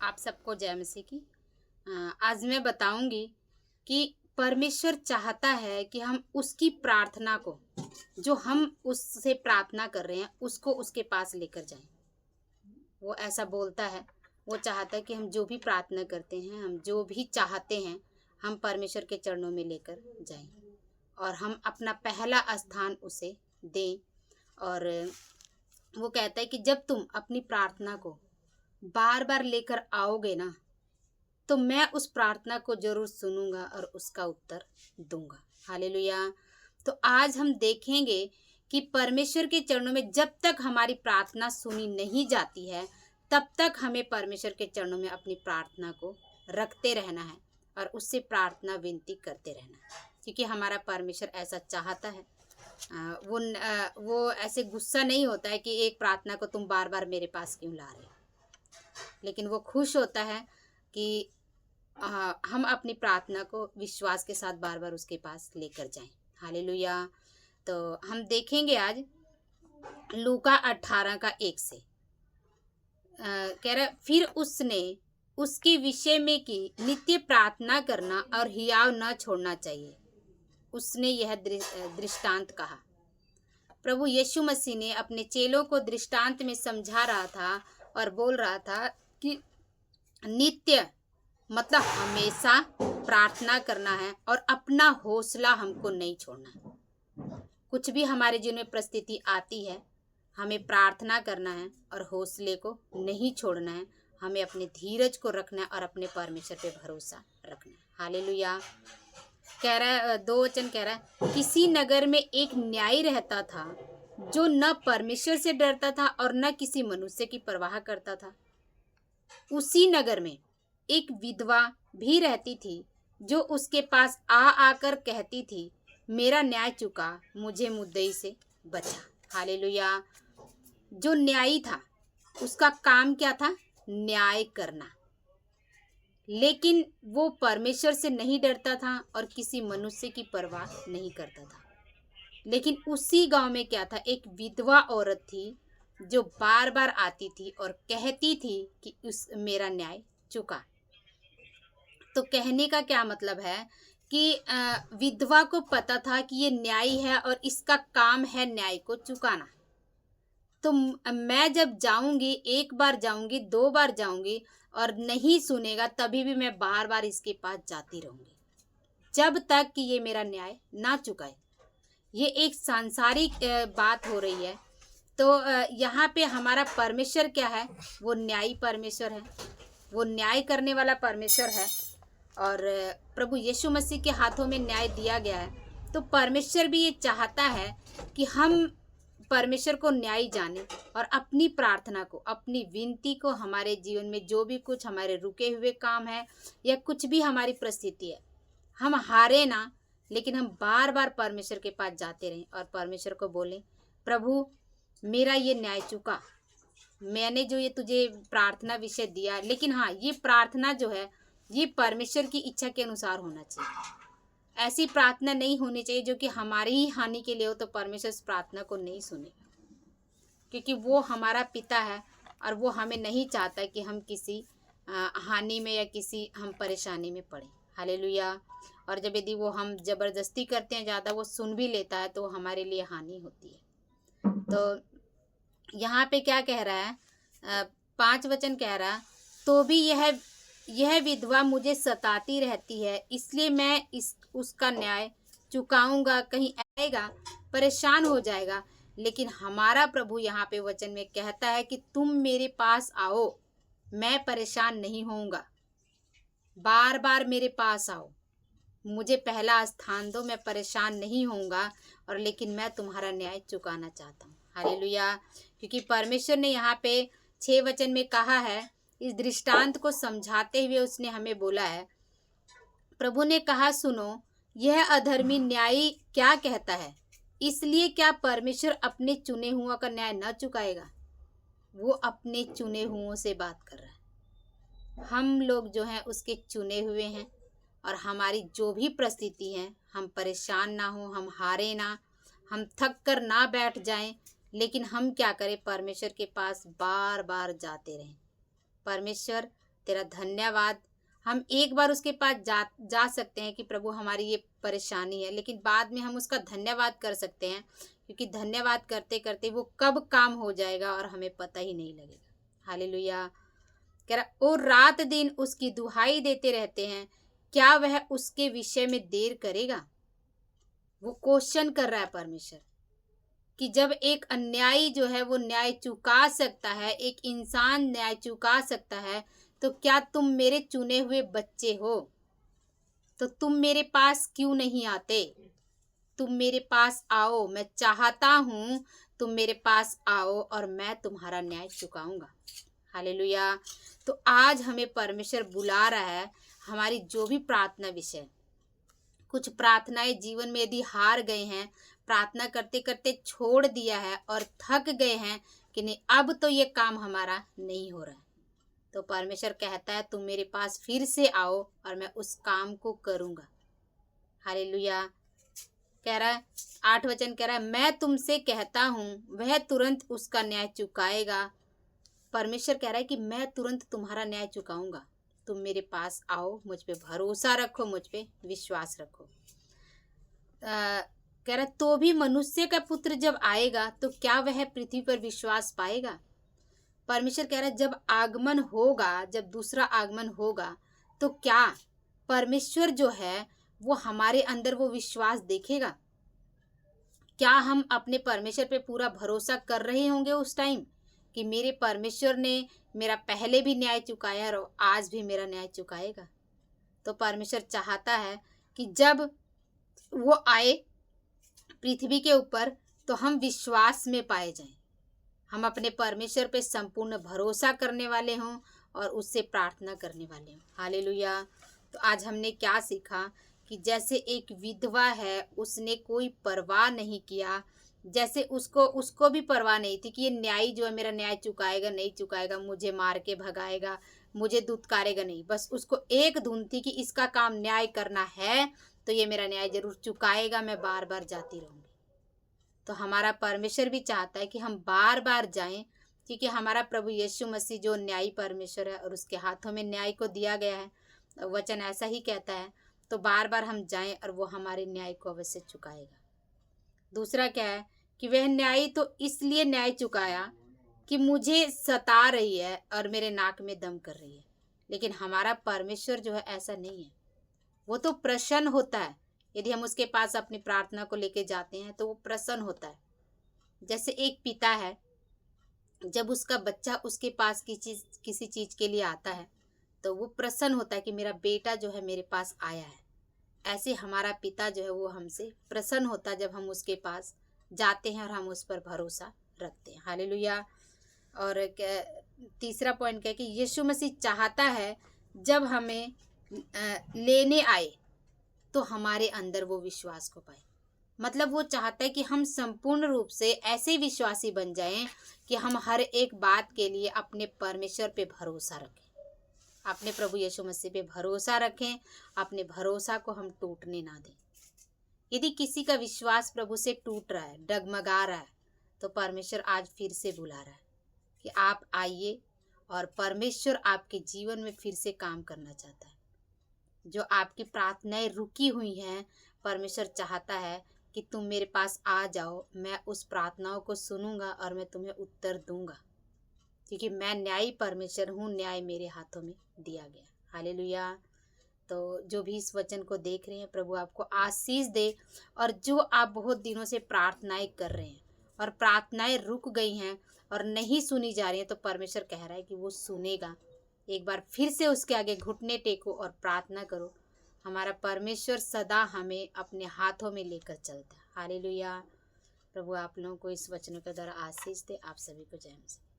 आप सबको जय मसीह की। आज मैं बताऊंगी कि परमेश्वर चाहता है कि हम उसकी प्रार्थना को, जो हम उससे प्रार्थना कर रहे हैं, उसको उसके पास लेकर जाएं। वो ऐसा बोलता है, वो चाहता है कि हम जो भी प्रार्थना करते हैं, हम जो भी चाहते हैं, हम परमेश्वर के चरणों में लेकर जाएं और हम अपना पहला स्थान उसे दें। और वो कहता है कि जब तुम अपनी प्रार्थना को बार बार लेकर आओगे ना, तो मैं उस प्रार्थना को जरूर सुनूंगा और उसका उत्तर दूंगा। हालेलुया। तो आज हम देखेंगे कि परमेश्वर के चरणों में जब तक हमारी प्रार्थना सुनी नहीं जाती है, तब तक हमें परमेश्वर के चरणों में अपनी प्रार्थना को रखते रहना है और उससे प्रार्थना विनती करते रहना है, क्योंकि हमारा परमेश्वर ऐसा चाहता है। वो ऐसे गुस्सा नहीं होता है कि एक प्रार्थना को तुम बार बार मेरे पास क्यों ला रहे हो, लेकिन वो खुश होता है कि हम अपनी प्रार्थना को विश्वास के साथ बार बार उसके पास लेकर जाएं। हालेलुया। तो हम देखेंगे आज लूका 18 का 1 से कह रहा, फिर उसने उसके विषय में कि नित्य प्रार्थना करना और हियाव न छोड़ना चाहिए। उसने यह दृष्टांत कहा। प्रभु यीशु मसीह ने अपने चेलों को दृष्टांत में समझा रहा था और बोल रहा था कि नित्य मतलब हमेशा प्रार्थना करना है और अपना हौसला हमको नहीं छोड़ना है। कुछ भी हमारे जीवन में परिस्थिति आती है, हमें प्रार्थना करना है और हौसले को नहीं छोड़ना है। हमें अपने धीरज को रखना है और अपने परमेश्वर पे भरोसा रखना है। हालेलुया। कह रहा है, 2 वचन कह रहा है, किसी नगर में एक न्यायी रहता था जो न परमेश्वर से डरता था और न किसी मनुष्य की परवाह करता था। उसी नगर में एक विधवा भी रहती थी जो उसके पास आकर कहती थी, मेरा न्याय चुका, मुझे मुद्दई से बचा। हालेलुया। जो न्यायी था उसका काम क्या था? न्याय करना। लेकिन वो परमेश्वर से नहीं डरता था और किसी मनुष्य की परवाह नहीं करता था। लेकिन उसी गांव में क्या था? एक विधवा औरत थी जो बार बार आती थी और कहती थी कि मेरा न्याय चुका। तो कहने का क्या मतलब है कि विधवा को पता था कि ये न्यायी है और इसका काम है न्याय को चुकाना। तो मैं जब जाऊंगी, 1 बार जाऊंगी, 2 बार जाऊंगी और नहीं सुनेगा, तभी भी मैं बार बार इसके पास जाती रहूंगी जब तक कि ये मेरा न्याय ना चुकाए। ये एक सांसारिक बात हो रही है। तो यहाँ पे हमारा परमेश्वर क्या है? वो न्यायी परमेश्वर है, वो न्याय करने वाला परमेश्वर है और प्रभु यीशु मसीह के हाथों में न्याय दिया गया है। तो परमेश्वर भी ये चाहता है कि हम परमेश्वर को न्याय जाने और अपनी प्रार्थना को, अपनी विनती को, हमारे जीवन में जो भी कुछ हमारे रुके हुए काम है या कुछ भी हमारी परिस्थिति है, हम हारे ना, लेकिन हम बार बार परमेश्वर के पास जाते रहें और परमेश्वर को बोलें, प्रभु मेरा ये न्याय चुका, मैंने जो ये तुझे प्रार्थना विषय दिया, लेकिन हाँ, ये प्रार्थना जो है ये परमेश्वर की इच्छा के अनुसार होना चाहिए। ऐसी प्रार्थना नहीं होनी चाहिए जो कि हमारी ही हानि के लिए हो, तो परमेश्वर इस प्रार्थना को नहीं सुनेगा, क्योंकि वो हमारा पिता है और वो हमें नहीं चाहता कि हम किसी हानि में या किसी हम परेशानी में पड़े। हालेलुया। और जब यदि वो हम जबरदस्ती करते हैं, ज़्यादा वो सुन भी लेता है, तो हमारे लिए हानि होती है। तो यहाँ पे क्या कह रहा है? 5 वचन कह रहा, तो भी यह विधवा मुझे सताती रहती है, इसलिए मैं उसका न्याय चुकाऊंगा। कहीं आएगा, परेशान हो जाएगा। लेकिन हमारा प्रभु यहाँ पे वचन में कहता है कि तुम मेरे पास आओ, मैं परेशान नहीं होऊंगा। बार बार मेरे पास आओ, मुझे पहला स्थान दो, मैं परेशान नहीं होऊंगा और लेकिन मैं तुम्हारा न्याय चुकाना चाहता हूँ। हालेलुया। क्योंकि परमेश्वर ने यहाँ पे 6 वचन में कहा है, इस दृष्टांत को समझाते हुए उसने हमें बोला है, प्रभु ने कहा, सुनो, यह अधर्मी न्यायी क्या कहता है, इसलिए क्या परमेश्वर अपने चुने हुओं का न्याय न चुकाएगा? वो अपने चुने हुओं से बात कर रहा है। हम लोग जो हैं उसके चुने हुए हैं और हमारी जो भी परिस्थिति है, हम परेशान ना हो, हम हारे ना, हम थक कर ना बैठ जाएं, लेकिन हम क्या करें? परमेश्वर के पास बार बार जाते रहें। परमेश्वर तेरा धन्यवाद। हम एक बार उसके पास जा सकते हैं कि प्रभु हमारी ये परेशानी है, लेकिन बाद में हम उसका धन्यवाद कर सकते हैं, क्योंकि धन्यवाद करते करते वो कब काम हो जाएगा और हमें पता ही नहीं लगेगा। हालेलुया। कह रहा और रात दिन उसकी दुहाई देते रहते हैं, क्या वह उसके विषय में देर करेगा? वो क्वेश्चन कर रहा है परमेश्वर कि जब एक अन्यायी जो है वो न्याय चुका सकता है, एक इंसान न्याय चुका सकता है, तो क्या तुम मेरे चुने हुए बच्चे हो? तो तुम मेरे पास क्यों नहीं आते? तुम मेरे पास आओ, मैं चाहता हूँ तुम मेरे पास आओ और मैं तुम्हारा न्याय चुकाऊंगा। हालेलुया। तो आज हमें परमेश्वर बुला रहा है। हमारी जो भी प्रार्थना विषय, कुछ प्रार्थनाएं जीवन में यदि हार गए हैं, प्रार्थना करते करते छोड़ दिया है और थक गए हैं कि नहीं अब तो ये काम हमारा नहीं हो रहा है, तो परमेश्वर कहता है तुम मेरे पास फिर से आओ और मैं उस काम को करूँगा। हालेलुया। कह रहा है 8 वचन कह रहा है मैं तुमसे कहता हूँ वह तुरंत उसका न्याय चुकाएगा। परमेश्वर कह रहा है कि मैं तुरंत तुम्हारा न्याय चुकाऊंगा, तुम मेरे पास आओ, मुझ पे भरोसा रखो, मुझ पे विश्वास रखो। कह रहा तो भी मनुष्य का पुत्र जब आएगा तो क्या वह पृथ्वी पर विश्वास पाएगा? परमेश्वर कह रहा है जब आगमन होगा, जब दूसरा आगमन होगा, तो क्या परमेश्वर जो है वो हमारे अंदर वो विश्वास देखेगा? क्या हम अपने परमेश्वर पे पूरा भरोसा कर रहे होंगे उस टाइम कि मेरे परमेश्वर ने मेरा पहले भी न्याय चुकाया और आज भी मेरा न्याय चुकाएगा? तो परमेश्वर चाहता है कि जब वो आए पृथ्वी के ऊपर तो हम विश्वास में पाए जाएं, हम अपने परमेश्वर पे संपूर्ण भरोसा करने वाले हों और उससे प्रार्थना करने वाले हों। हालेलुया। तो आज हमने क्या सीखा कि जैसे एक विधवा है, उसने कोई परवाह नहीं किया, जैसे उसको भी परवाह नहीं थी कि ये न्यायी जो है मेरा न्याय चुकाएगा नहीं चुकाएगा, मुझे मार के भगाएगा, मुझे दुत्कारेगा नहीं, बस उसको एक धुन थी कि इसका काम न्याय करना है तो ये मेरा न्याय जरूर चुकाएगा, मैं बार बार जाती रहूँगी। तो हमारा परमेश्वर भी चाहता है कि हम बार बार जाएं, क्योंकि हमारा प्रभु यीशु मसीह जो न्यायी परमेश्वर है और उसके हाथों में न्याय को दिया गया है, वचन ऐसा ही कहता है, तो बार बार हम जाएं और वो हमारे न्याय को अवश्य चुकाएगा। दूसरा क्या है कि वह न्याय तो इसलिए न्याय चुकाया कि मुझे सता रही है और मेरे नाक में दम कर रही है, लेकिन हमारा परमेश्वर जो है ऐसा नहीं है। वो तो प्रसन्न होता है यदि हम उसके पास अपनी प्रार्थना को लेके जाते हैं, तो वो प्रसन्न होता है। जैसे एक पिता है, जब उसका बच्चा उसके पास किसी चीज़ के लिए आता है तो वो प्रसन्न होता है कि मेरा बेटा जो है मेरे पास आया है। ऐसे हमारा पिता जो है वो हमसे प्रसन्न होता है जब हम उसके पास जाते हैं और हम उस पर भरोसा रखते हैं। हालेलुया। और तीसरा पॉइंट क्या है कि यीशु मसीह चाहता है जब हमें लेने आए तो हमारे अंदर वो विश्वास को पाए। मतलब वो चाहता है कि हम संपूर्ण रूप से ऐसे विश्वासी बन जाएं कि हम हर एक बात के लिए अपने परमेश्वर पे भरोसा रखें, अपने प्रभु यीशु मसीह पे भरोसा रखें, अपने भरोसा को हम टूटने ना दें। यदि किसी का विश्वास प्रभु से टूट रहा है, डगमगा रहा है, तो परमेश्वर आज फिर से बुला रहा है कि आप आइए और परमेश्वर आपके जीवन में फिर से काम करना चाहता है। जो आपकी प्रार्थनाएं रुकी हुई हैं, परमेश्वर चाहता है कि तुम मेरे पास आ जाओ, मैं उस प्रार्थनाओं को सुनूंगा और मैं तुम्हें उत्तर दूंगा, क्योंकि मैं न्यायी परमेश्वर हूँ, न्याय मेरे हाथों में दिया गया। हालेलुया। तो जो भी इस वचन को देख रहे हैं, प्रभु आपको आशीष दे। और जो आप बहुत दिनों से प्रार्थनाएं कर रहे हैं और प्रार्थनाएं रुक गई हैं और नहीं सुनी जा रही हैं, तो परमेश्वर कह रहा है कि वो सुनेगा। एक बार फिर से उसके आगे घुटने टेको और प्रार्थना करो। हमारा परमेश्वर सदा हमें अपने हाथों में लेकर चलता है। हालेलुया। प्रभु आप लोगों को इस वचनों के द्वारा आशीष दे। आप सभी को जय मसीह।